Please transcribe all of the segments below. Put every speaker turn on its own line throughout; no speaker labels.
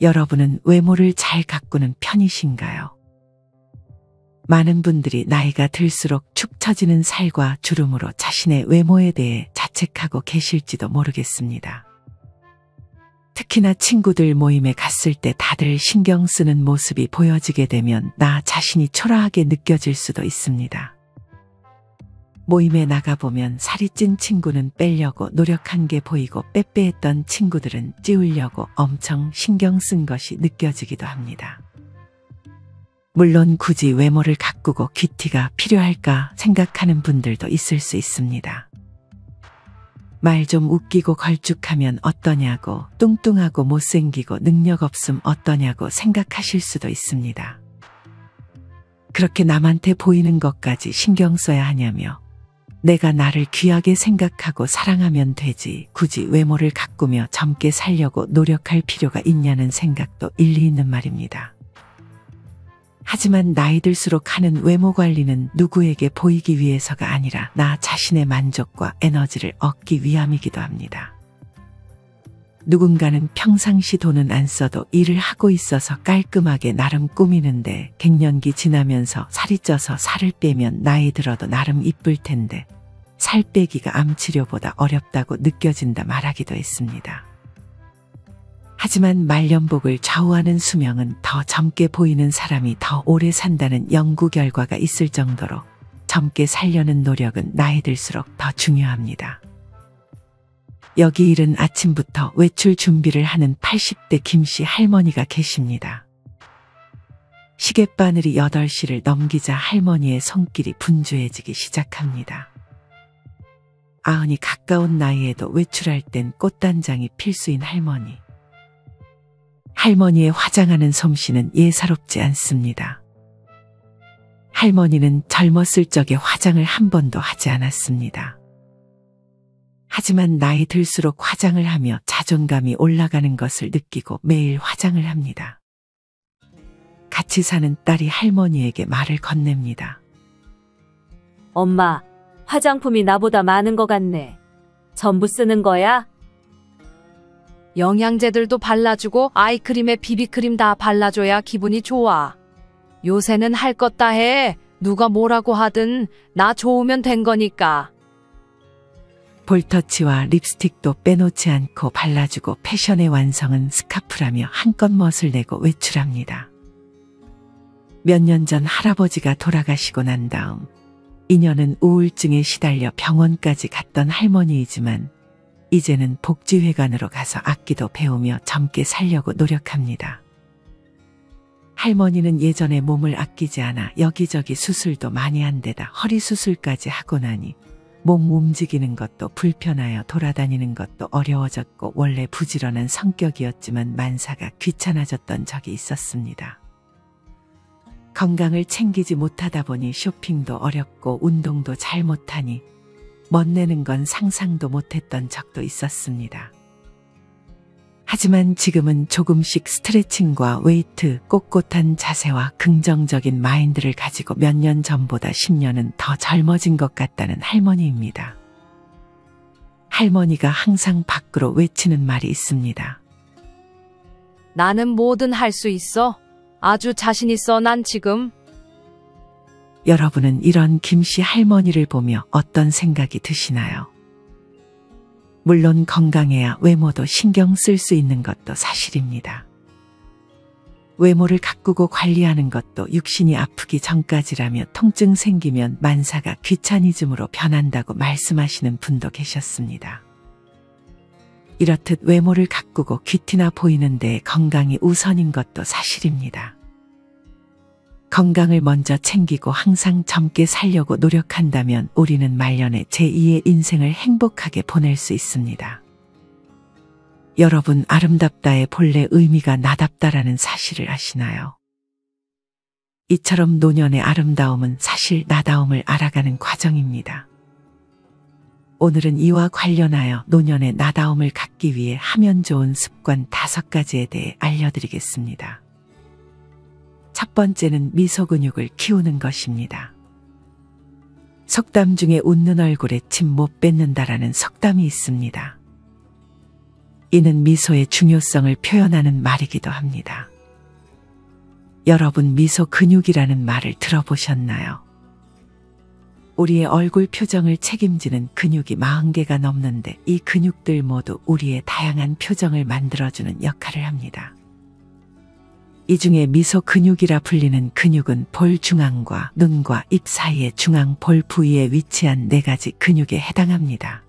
여러분은 외모를 잘 가꾸는 편이신가요? 많은 분들이 나이가 들수록 축 처지는 살과 주름으로 자신의 외모에 대해 자책하고 계실지도 모르겠습니다. 특히나 친구들 모임에 갔을 때 다들 신경 쓰는 모습이 보여지게 되면 나 자신이 초라하게 느껴질 수도 있습니다. 모임에 나가보면 살이 찐 친구는 빼려고 노력한 게 보이고 빼빼했던 친구들은 찌우려고 엄청 신경 쓴 것이 느껴지기도 합니다. 물론 굳이 외모를 가꾸고 귀티가 필요할까 생각하는 분들도 있을 수 있습니다. 말 좀 웃기고 걸쭉하면 어떠냐고, 뚱뚱하고 못생기고 능력 없음 어떠냐고 생각하실 수도 있습니다. 그렇게 남한테 보이는 것까지 신경 써야 하냐며, 내가 나를 귀하게 생각하고 사랑하면 되지 굳이 외모를 가꾸며 젊게 살려고 노력할 필요가 있냐는 생각도 일리 있는 말입니다. 하지만 나이 들수록 하는 외모 관리는 누구에게 보이기 위해서가 아니라 나 자신의 만족과 에너지를 얻기 위함이기도 합니다. 누군가는 평상시 돈은 안 써도 일을 하고 있어서 깔끔하게 나름 꾸미는데 갱년기 지나면서 살이 쪄서 살을 빼면 나이 들어도 나름 이쁠 텐데 살 빼기가 암 치료보다 어렵다고 느껴진다 말하기도 했습니다. 하지만 말년복을 좌우하는 수명은 더 젊게 보이는 사람이 더 오래 산다는 연구 결과가 있을 정도로 젊게 살려는 노력은 나이 들수록 더 중요합니다. 여기 이른 아침부터 외출 준비를 하는 80대 김씨 할머니가 계십니다. 시계바늘이 8시를 넘기자 할머니의 손길이 분주해지기 시작합니다. 90이 가까운 나이에도 외출할 땐 꽃단장이 필수인 할머니. 할머니의 화장하는 솜씨는 예사롭지 않습니다. 할머니는 젊었을 적에 화장을 한 번도 하지 않았습니다. 하지만 나이 들수록 화장을 하며 자존감이 올라가는 것을 느끼고 매일 화장을 합니다. 같이 사는 딸이 할머니에게 말을 건넵니다.
엄마, 화장품이 나보다 많은 것 같네. 전부 쓰는 거야?
영양제들도 발라주고 아이크림에 비비크림 다 발라줘야 기분이 좋아. 요새는 할 것 다 해. 누가 뭐라고 하든 나 좋으면 된 거니까.
볼터치와 립스틱도 빼놓지 않고 발라주고 패션의 완성은 스카프라며 한껏 멋을 내고 외출합니다. 몇 년 전 할아버지가 돌아가시고 난 다음 인연은 우울증에 시달려 병원까지 갔던 할머니이지만 이제는 복지회관으로 가서 악기도 배우며 젊게 살려고 노력합니다. 할머니는 예전에 몸을 아끼지 않아 여기저기 수술도 많이 한 데다 허리 수술까지 하고 나니 몸 움직이는 것도 불편하여 돌아다니는 것도 어려워졌고 원래 부지런한 성격이었지만 만사가 귀찮아졌던 적이 있었습니다. 건강을 챙기지 못하다 보니 쇼핑도 어렵고 운동도 잘 못하니 멋내는 건 상상도 못했던 적도 있었습니다. 하지만 지금은 조금씩 스트레칭과 웨이트, 꼿꼿한 자세와 긍정적인 마인드를 가지고 몇 년 전보다 10년은 더 젊어진 것 같다는 할머니입니다. 할머니가 항상 밖으로 외치는 말이 있습니다.
나는 뭐든 할 수 있어. 아주 자신 있어 난 지금.
여러분은 이런 김씨 할머니를 보며 어떤 생각이 드시나요? 물론 건강해야 외모도 신경 쓸 수 있는 것도 사실입니다. 외모를 가꾸고 관리하는 것도 육신이 아프기 전까지라며 통증 생기면 만사가 귀차니즘으로 변한다고 말씀하시는 분도 계셨습니다. 이렇듯 외모를 가꾸고 귀티나 보이는데 건강이 우선인 것도 사실입니다. 건강을 먼저 챙기고 항상 젊게 살려고 노력한다면 우리는 말년에 제2의 인생을 행복하게 보낼 수 있습니다. 여러분, 아름답다의 본래 의미가 나답다라는 사실을 아시나요? 이처럼 노년의 아름다움은 사실 나다움을 알아가는 과정입니다. 오늘은 이와 관련하여 노년의 나다움을 갖기 위해 하면 좋은 습관 5가지에 대해 알려드리겠습니다. 첫 번째는 미소 근육을 키우는 것입니다. 속담 중에 웃는 얼굴에 침 못 뱉는다라는 속담이 있습니다. 이는 미소의 중요성을 표현하는 말이기도 합니다. 여러분, 미소 근육이라는 말을 들어보셨나요? 우리의 얼굴 표정을 책임지는 근육이 40개가 넘는데 이 근육들 모두 우리의 다양한 표정을 만들어주는 역할을 합니다. 이 중에 미소 근육이라 불리는 근육은 볼 중앙과 눈과 입 사이의 중앙 볼 부위에 위치한 4가지 근육에 해당합니다.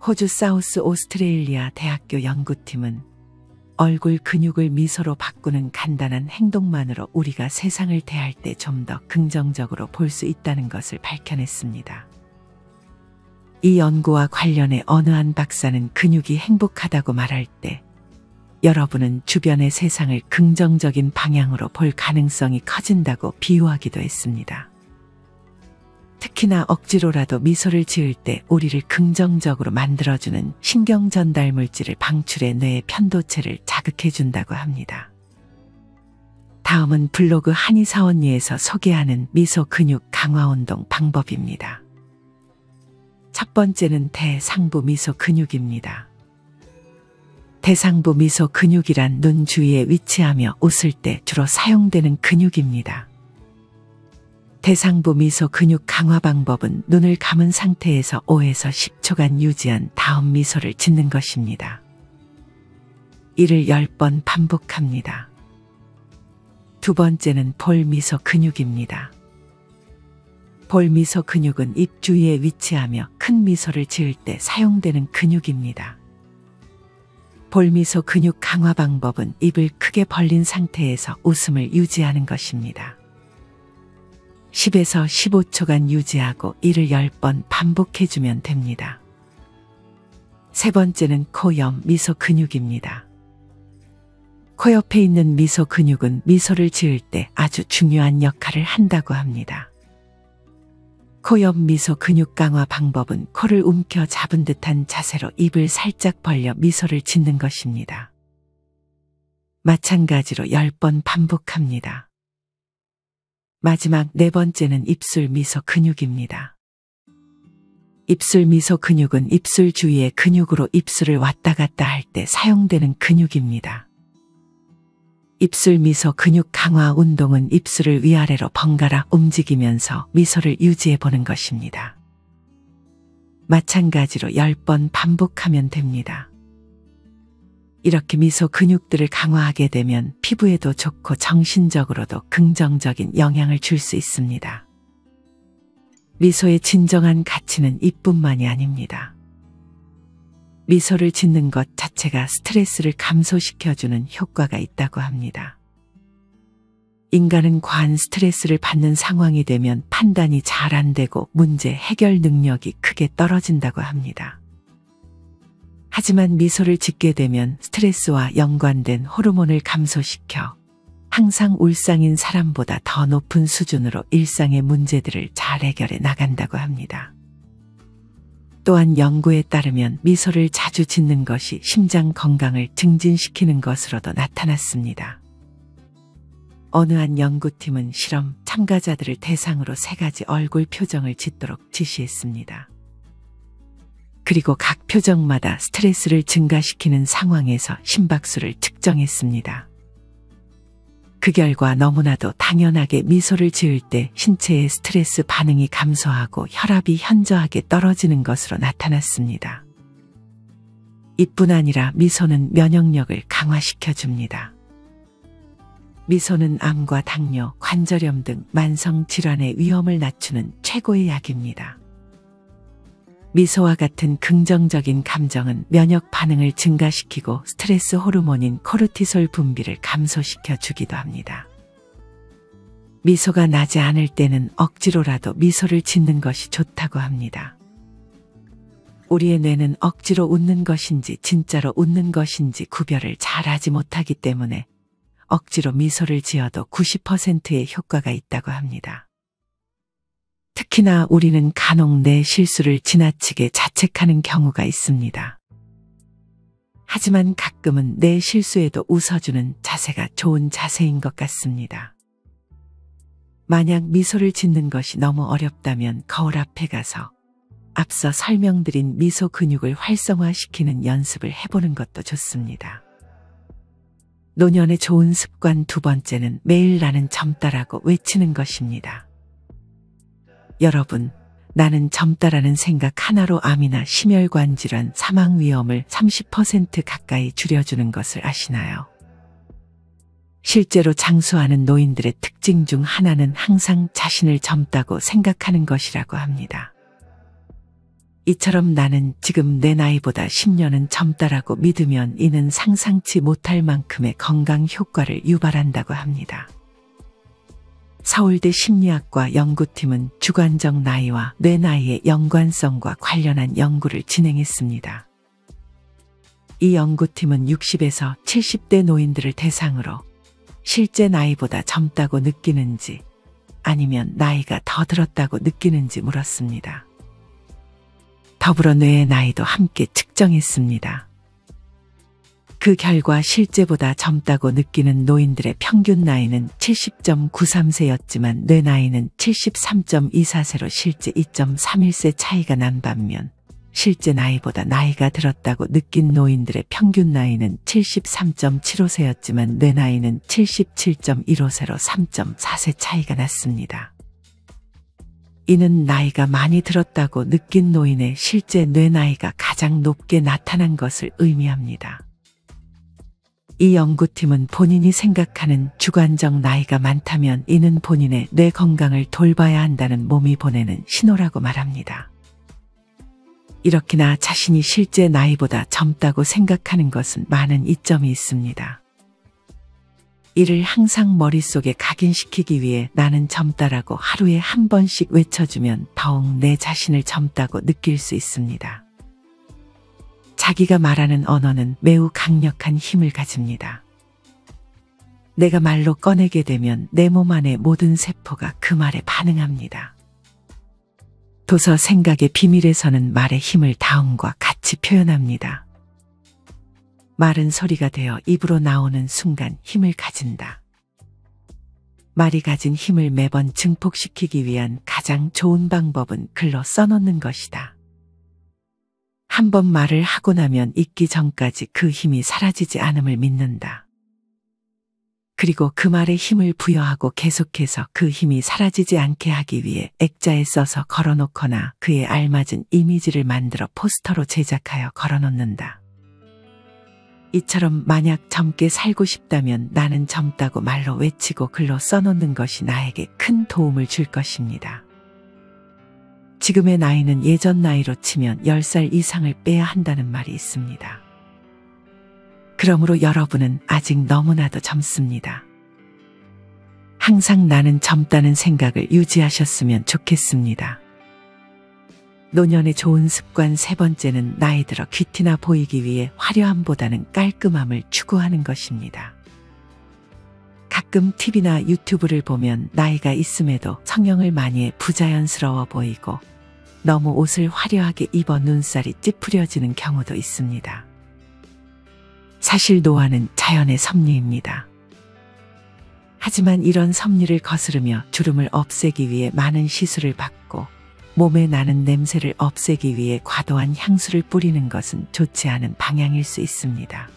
호주 사우스 오스트레일리아 대학교 연구팀은 얼굴 근육을 미소로 바꾸는 간단한 행동만으로 우리가 세상을 대할 때 좀 더 긍정적으로 볼 수 있다는 것을 밝혀냈습니다. 이 연구와 관련해 어느 한 박사는 근육이 행복하다고 말할 때 여러분은 주변의 세상을 긍정적인 방향으로 볼 가능성이 커진다고 비유하기도 했습니다. 특히나 억지로라도 미소를 지을 때 우리를 긍정적으로 만들어주는 신경 전달 물질을 방출해 뇌의 편도체를 자극해준다고 합니다. 다음은 블로그 한의사원리에서 소개하는 미소 근육 강화 운동 방법입니다. 첫 번째는 대상부 미소 근육입니다. 대상부 미소 근육이란 눈 주위에 위치하며 웃을 때 주로 사용되는 근육입니다. 대상부 미소 근육 강화 방법은 눈을 감은 상태에서 5에서 10초간 유지한 다음 미소를 짓는 것입니다. 이를 10번 반복합니다. 두 번째는 볼 미소 근육입니다. 볼 미소 근육은 입 주위에 위치하며 큰 미소를 지을 때 사용되는 근육입니다. 볼 미소 근육 강화 방법은 입을 크게 벌린 상태에서 웃음을 유지하는 것입니다. 10에서 15초간 유지하고 이를 10번 반복해주면 됩니다. 세 번째는 코 옆 미소 근육입니다. 코 옆에 있는 미소 근육은 미소를 지을 때 아주 중요한 역할을 한다고 합니다. 코 옆 미소 근육 강화 방법은 코를 움켜 잡은 듯한 자세로 입을 살짝 벌려 미소를 짓는 것입니다. 마찬가지로 10번 반복합니다. 마지막 네 번째는 입술 미소 근육입니다. 입술 미소 근육은 입술 주위의 근육으로 입술을 왔다 갔다 할 때 사용되는 근육입니다. 입술 미소 근육 강화 운동은 입술을 위아래로 번갈아 움직이면서 미소를 유지해 보는 것입니다. 마찬가지로 10번 반복하면 됩니다. 이렇게 미소 근육들을 강화하게 되면 피부에도 좋고 정신적으로도 긍정적인 영향을 줄 수 있습니다. 미소의 진정한 가치는 이뿐만이 아닙니다. 미소를 짓는 것 자체가 스트레스를 감소시켜주는 효과가 있다고 합니다. 인간은 과한 스트레스를 받는 상황이 되면 판단이 잘 안 되고 문제 해결 능력이 크게 떨어진다고 합니다. 하지만 미소를 짓게 되면 스트레스와 연관된 호르몬을 감소시켜 항상 울상인 사람보다 더 높은 수준으로 일상의 문제들을 잘 해결해 나간다고 합니다. 또한 연구에 따르면 미소를 자주 짓는 것이 심장 건강을 증진시키는 것으로도 나타났습니다. 어느 한 연구팀은 실험 참가자들을 대상으로 3가지 얼굴 표정을 짓도록 지시했습니다. 그리고 각 표정마다 스트레스를 증가시키는 상황에서 심박수를 측정했습니다. 그 결과 너무나도 당연하게 미소를 지을 때 신체의 스트레스 반응이 감소하고 혈압이 현저하게 떨어지는 것으로 나타났습니다. 이뿐 아니라 미소는 면역력을 강화시켜줍니다. 미소는 암과 당뇨, 관절염 등 만성 질환의 위험을 낮추는 최고의 약입니다. 미소와 같은 긍정적인 감정은 면역 반응을 증가시키고 스트레스 호르몬인 코르티솔 분비를 감소시켜 주기도 합니다. 미소가 나지 않을 때는 억지로라도 미소를 짓는 것이 좋다고 합니다. 우리의 뇌는 억지로 웃는 것인지 진짜로 웃는 것인지 구별을 잘하지 못하기 때문에 억지로 미소를 지어도 90%의 효과가 있다고 합니다. 특히나 우리는 간혹 내 실수를 지나치게 자책하는 경우가 있습니다. 하지만 가끔은 내 실수에도 웃어주는 자세가 좋은 자세인 것 같습니다. 만약 미소를 짓는 것이 너무 어렵다면 거울 앞에 가서 앞서 설명드린 미소 근육을 활성화시키는 연습을 해보는 것도 좋습니다. 노년의 좋은 습관 두 번째는 매일 나는 젊다라고 외치는 것입니다. 여러분, 나는 젊다라는 생각 하나로 암이나 심혈관 질환 사망 위험을 30% 가까이 줄여주는 것을 아시나요? 실제로 장수하는 노인들의 특징 중 하나는 항상 자신을 젊다고 생각하는 것이라고 합니다. 이처럼 나는 지금 내 나이보다 10년은 젊다라고 믿으면 이는 상상치 못할 만큼의 건강 효과를 유발한다고 합니다. 서울대 심리학과 연구팀은 주관적 나이와 뇌 나이의 연관성과 관련한 연구를 진행했습니다. 이 연구팀은 60에서 70대 노인들을 대상으로 실제 나이보다 젊다고 느끼는지 아니면 나이가 더 들었다고 느끼는지 물었습니다. 더불어 뇌의 나이도 함께 측정했습니다. 그 결과 실제보다 젊다고 느끼는 노인들의 평균 나이는 70.93세였지만 뇌 나이는 73.24세로 실제 2.31세 차이가 난 반면 실제 나이보다 나이가 들었다고 느낀 노인들의 평균 나이는 73.75세였지만 뇌 나이는 77.15세로 3.4세 차이가 났습니다. 이는 나이가 많이 들었다고 느낀 노인의 실제 뇌 나이가 가장 높게 나타난 것을 의미합니다. 이 연구팀은 본인이 생각하는 주관적 나이가 많다면 이는 본인의 뇌 건강을 돌봐야 한다는 몸이 보내는 신호라고 말합니다. 이렇게나 자신이 실제 나이보다 젊다고 생각하는 것은 많은 이점이 있습니다. 이를 항상 머릿속에 각인시키기 위해 나는 젊다라고 하루에 한 번씩 외쳐주면 더욱 내 자신을 젊다고 느낄 수 있습니다. 자기가 말하는 언어는 매우 강력한 힘을 가집니다. 내가 말로 꺼내게 되면 내 몸 안의 모든 세포가 그 말에 반응합니다. 도서 생각의 비밀에서는 말의 힘을 다음과 같이 표현합니다. 말은 소리가 되어 입으로 나오는 순간 힘을 가진다. 말이 가진 힘을 매번 증폭시키기 위한 가장 좋은 방법은 글로 써놓는 것이다. 한 번 말을 하고 나면 잊기 전까지 그 힘이 사라지지 않음을 믿는다. 그리고 그 말에 힘을 부여하고 계속해서 그 힘이 사라지지 않게 하기 위해 액자에 써서 걸어놓거나 그에 알맞은 이미지를 만들어 포스터로 제작하여 걸어놓는다. 이처럼 만약 젊게 살고 싶다면 나는 젊다고 말로 외치고 글로 써놓는 것이 나에게 큰 도움을 줄 것입니다. 지금의 나이는 예전 나이로 치면 10살 이상을 빼야 한다는 말이 있습니다. 그러므로 여러분은 아직 너무나도 젊습니다. 항상 나는 젊다는 생각을 유지하셨으면 좋겠습니다. 노년의 좋은 습관 세 번째는 나이 들어 귀티나 보이기 위해 화려함보다는 깔끔함을 추구하는 것입니다. 가끔 TV나 유튜브를 보면 나이가 있음에도 성형을 많이 해 부자연스러워 보이고 너무 옷을 화려하게 입어 눈살이 찌푸려지는 경우도 있습니다. 사실 노화는 자연의 섭리입니다. 하지만 이런 섭리를 거스르며 주름을 없애기 위해 많은 시술을 받고 몸에 나는 냄새를 없애기 위해 과도한 향수를 뿌리는 것은 좋지 않은 방향일 수 있습니다.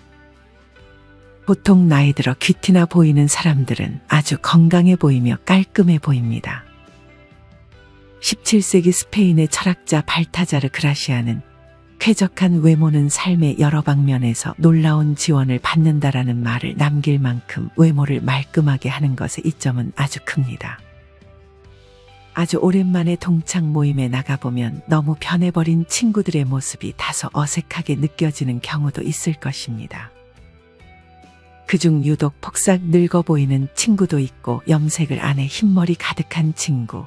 보통 나이 들어 귀티나 보이는 사람들은 아주 건강해 보이며 깔끔해 보입니다. 17세기 스페인의 철학자 발타자르 그라시아는 쾌적한 외모는 삶의 여러 방면에서 놀라운 지원을 받는다라는 말을 남길 만큼 외모를 말끔하게 하는 것의 이점은 아주 큽니다. 아주 오랜만에 동창 모임에 나가보면 너무 변해버린 친구들의 모습이 다소 어색하게 느껴지는 경우도 있을 것입니다. 그중 유독 폭삭 늙어 보이는 친구도 있고 염색을 안 해 흰머리 가득한 친구,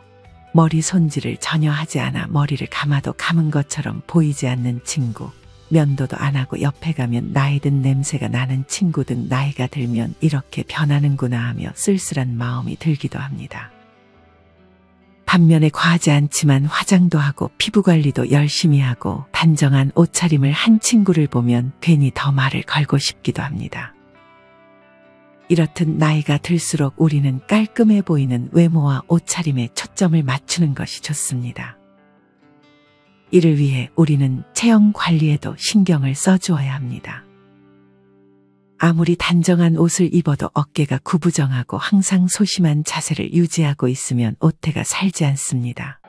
머리 손질을 전혀 하지 않아 머리를 감아도 감은 것처럼 보이지 않는 친구, 면도도 안 하고 옆에 가면 나이 든 냄새가 나는 친구 등 나이가 들면 이렇게 변하는구나 하며 쓸쓸한 마음이 들기도 합니다. 반면에 과하지 않지만 화장도 하고 피부 관리도 열심히 하고 단정한 옷차림을 한 친구를 보면 괜히 더 말을 걸고 싶기도 합니다. 이렇듯 나이가 들수록 우리는 깔끔해 보이는 외모와 옷차림에 초점을 맞추는 것이 좋습니다. 이를 위해 우리는 체형 관리에도 신경을 써주어야 합니다. 아무리 단정한 옷을 입어도 어깨가 구부정하고 항상 소심한 자세를 유지하고 있으면 옷태가 살지 않습니다.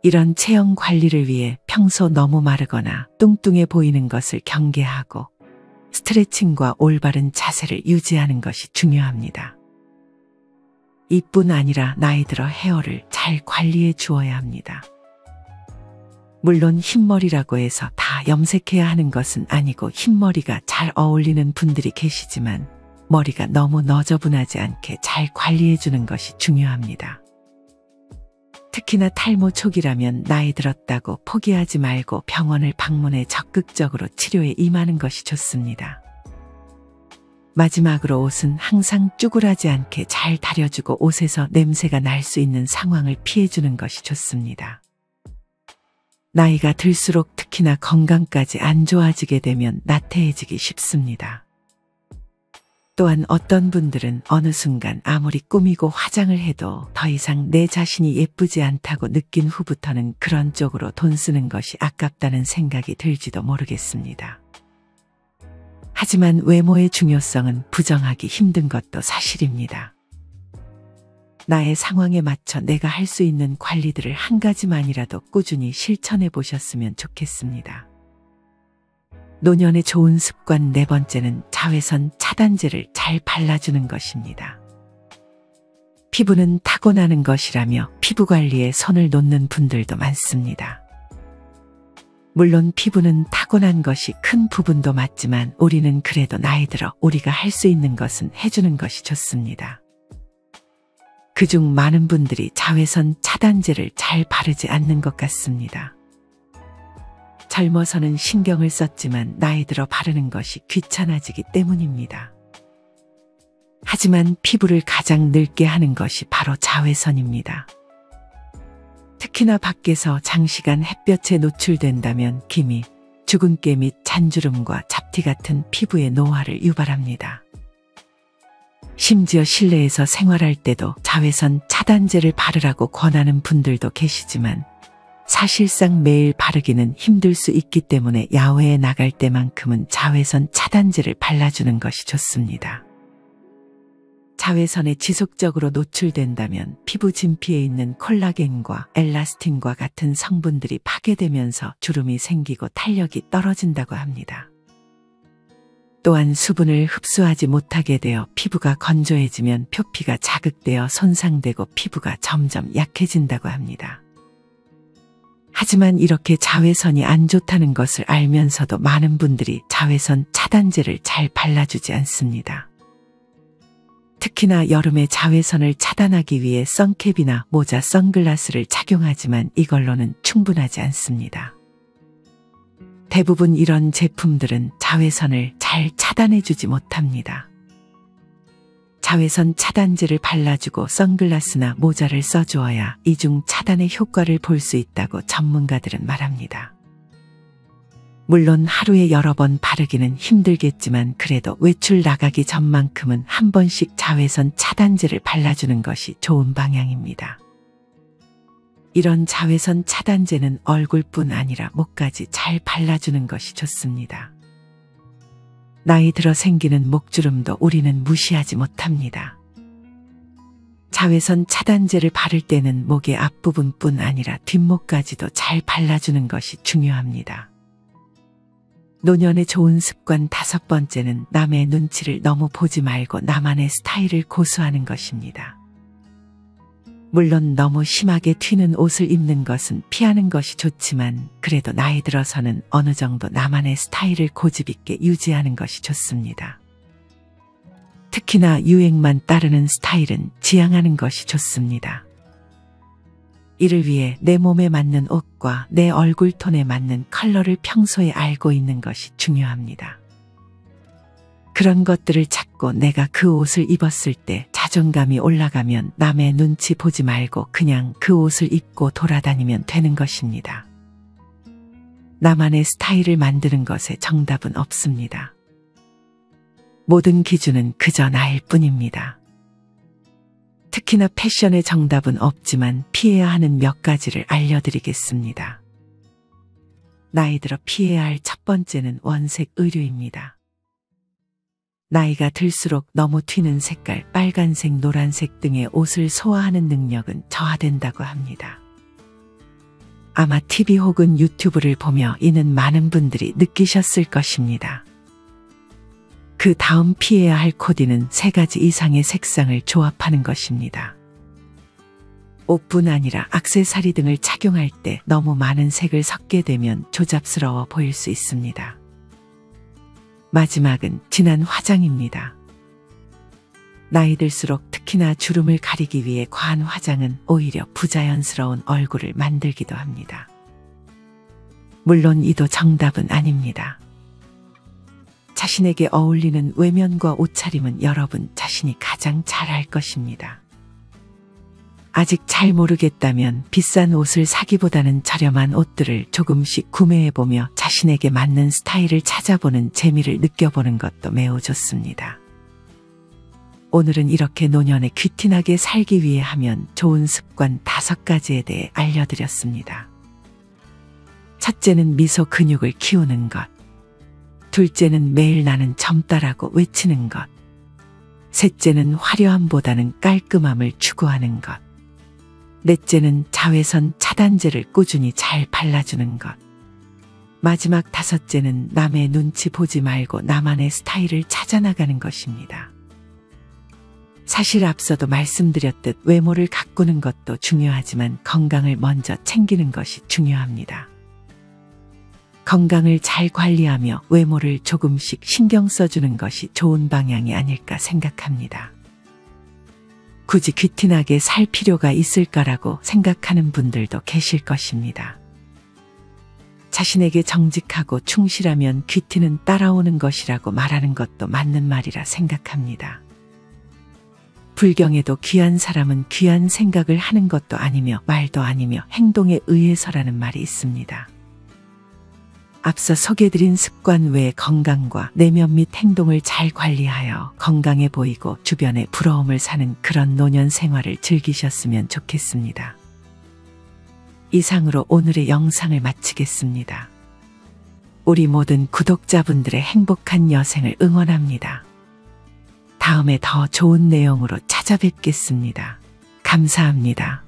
이런 체형 관리를 위해 평소 너무 마르거나 뚱뚱해 보이는 것을 경계하고 스트레칭과 올바른 자세를 유지하는 것이 중요합니다. 이뿐 아니라 나이 들어 헤어를 잘 관리해 주어야 합니다. 물론 흰머리라고 해서 다 염색해야 하는 것은 아니고 흰머리가 잘 어울리는 분들이 계시지만 머리가 너무 너저분하지 않게 잘 관리해 주는 것이 중요합니다. 특히나 탈모 초기라면 나이 들었다고 포기하지 말고 병원을 방문해 적극적으로 치료에 임하는 것이 좋습니다. 마지막으로 옷은 항상 쭈그라지 않게 잘 다려주고 옷에서 냄새가 날 수 있는 상황을 피해주는 것이 좋습니다. 나이가 들수록 특히나 건강까지 안 좋아지게 되면 나태해지기 쉽습니다. 또한 어떤 분들은 어느 순간 아무리 꾸미고 화장을 해도 더 이상 내 자신이 예쁘지 않다고 느낀 후부터는 그런 쪽으로 돈 쓰는 것이 아깝다는 생각이 들지도 모르겠습니다. 하지만 외모의 중요성은 부정하기 힘든 것도 사실입니다. 나의 상황에 맞춰 내가 할 수 있는 관리들을 한 가지만이라도 꾸준히 실천해 보셨으면 좋겠습니다. 노년의 좋은 습관 네 번째는 자외선 차단제를 잘 발라주는 것입니다. 피부는 타고나는 것이라며 피부 관리에 손을 놓는 분들도 많습니다. 물론 피부는 타고난 것이 큰 부분도 맞지만 우리는 그래도 나이 들어 우리가 할 수 있는 것은 해주는 것이 좋습니다. 그중 많은 분들이 자외선 차단제를 잘 바르지 않는 것 같습니다. 젊어서는 신경을 썼지만 나이 들어 바르는 것이 귀찮아지기 때문입니다. 하지만 피부를 가장 늙게 하는 것이 바로 자외선입니다. 특히나 밖에서 장시간 햇볕에 노출된다면 기미, 주근깨 및 잔주름과 잡티 같은 피부의 노화를 유발합니다. 심지어 실내에서 생활할 때도 자외선 차단제를 바르라고 권하는 분들도 계시지만 사실상 매일 바르기는 힘들 수 있기 때문에 야외에 나갈 때만큼은 자외선 차단제를 발라주는 것이 좋습니다. 자외선에 지속적으로 노출된다면 피부 진피에 있는 콜라겐과 엘라스틴과 같은 성분들이 파괴되면서 주름이 생기고 탄력이 떨어진다고 합니다. 또한 수분을 흡수하지 못하게 되어 피부가 건조해지면 표피가 자극되어 손상되고 피부가 점점 약해진다고 합니다. 하지만 이렇게 자외선이 안 좋다는 것을 알면서도 많은 분들이 자외선 차단제를 잘 발라주지 않습니다. 특히나 여름에 자외선을 차단하기 위해 선캡이나 모자, 선글라스를 착용하지만 이걸로는 충분하지 않습니다. 대부분 이런 제품들은 자외선을 잘 차단해주지 못합니다. 자외선 차단제를 발라주고 선글라스나 모자를 써주어야 이중 차단의 효과를 볼 수 있다고 전문가들은 말합니다. 물론 하루에 여러 번 바르기는 힘들겠지만 그래도 외출 나가기 전만큼은 한 번씩 자외선 차단제를 발라주는 것이 좋은 방향입니다. 이런 자외선 차단제는 얼굴뿐 아니라 목까지 잘 발라주는 것이 좋습니다. 나이 들어 생기는 목주름도 우리는 무시하지 못합니다. 자외선 차단제를 바를 때는 목의 앞부분뿐 아니라 뒷목까지도 잘 발라주는 것이 중요합니다. 노년의 좋은 습관 다섯 번째는 남의 눈치를 너무 보지 말고 나만의 스타일을 고수하는 것입니다. 물론 너무 심하게 튀는 옷을 입는 것은 피하는 것이 좋지만 그래도 나이 들어서는 어느 정도 나만의 스타일을 고집 있게 유지하는 것이 좋습니다. 특히나 유행만 따르는 스타일은 지양하는 것이 좋습니다. 이를 위해 내 몸에 맞는 옷과 내 얼굴 톤에 맞는 컬러를 평소에 알고 있는 것이 중요합니다. 그런 것들을 찾고 내가 그 옷을 입었을 때 자존감이 올라가면 남의 눈치 보지 말고 그냥 그 옷을 입고 돌아다니면 되는 것입니다. 나만의 스타일을 만드는 것에 정답은 없습니다. 모든 기준은 그저 나일 뿐입니다. 특히나 패션의 정답은 없지만 피해야 하는 몇 가지를 알려드리겠습니다. 나이 들어 피해야 할 첫 번째는 원색 의류입니다. 나이가 들수록 너무 튀는 색깔, 빨간색, 노란색 등의 옷을 소화하는 능력은 저하된다고 합니다. 아마 TV 혹은 유튜브를 보며 이는 많은 분들이 느끼셨을 것입니다. 그 다음 피해야 할 코디는 3가지 이상의 색상을 조합하는 것입니다. 옷뿐 아니라 액세서리 등을 착용할 때 너무 많은 색을 섞게 되면 조잡스러워 보일 수 있습니다. 마지막은 진한 화장입니다. 나이 들수록 특히나 주름을 가리기 위해 과한 화장은 오히려 부자연스러운 얼굴을 만들기도 합니다. 물론 이도 정답은 아닙니다. 자신에게 어울리는 외면과 옷차림은 여러분 자신이 가장 잘 알 것입니다. 아직 잘 모르겠다면 비싼 옷을 사기보다는 저렴한 옷들을 조금씩 구매해보며 자신에게 맞는 스타일을 찾아보는 재미를 느껴보는 것도 매우 좋습니다. 오늘은 이렇게 노년에 귀티나게 살기 위해 하면 좋은 습관 5가지에 대해 알려드렸습니다. 첫째는 미소 근육을 키우는 것. 둘째는 매일 나는 젊다라고 외치는 것. 셋째는 화려함보다는 깔끔함을 추구하는 것. 넷째는 자외선 차단제를 꾸준히 잘 발라주는 것. 마지막 5째는 남의 눈치 보지 말고 나만의 스타일을 찾아나가는 것입니다. 사실 앞서도 말씀드렸듯 외모를 가꾸는 것도 중요하지만 건강을 먼저 챙기는 것이 중요합니다. 건강을 잘 관리하며 외모를 조금씩 신경 써주는 것이 좋은 방향이 아닐까 생각합니다. 굳이 귀티나게 살 필요가 있을까라고 생각하는 분들도 계실 것입니다. 자신에게 정직하고 충실하면 귀티는 따라오는 것이라고 말하는 것도 맞는 말이라 생각합니다. 불경에도 귀한 사람은 귀한 생각을 하는 것도 아니며 말도 아니며 행동에 의해서라는 말이 있습니다. 앞서 소개드린 습관 외에 건강과 내면 및 행동을 잘 관리하여 건강해 보이고 주변에 부러움을 사는 그런 노년 생활을 즐기셨으면 좋겠습니다. 이상으로 오늘의 영상을 마치겠습니다. 우리 모든 구독자분들의 행복한 여생을 응원합니다. 다음에 더 좋은 내용으로 찾아뵙겠습니다. 감사합니다.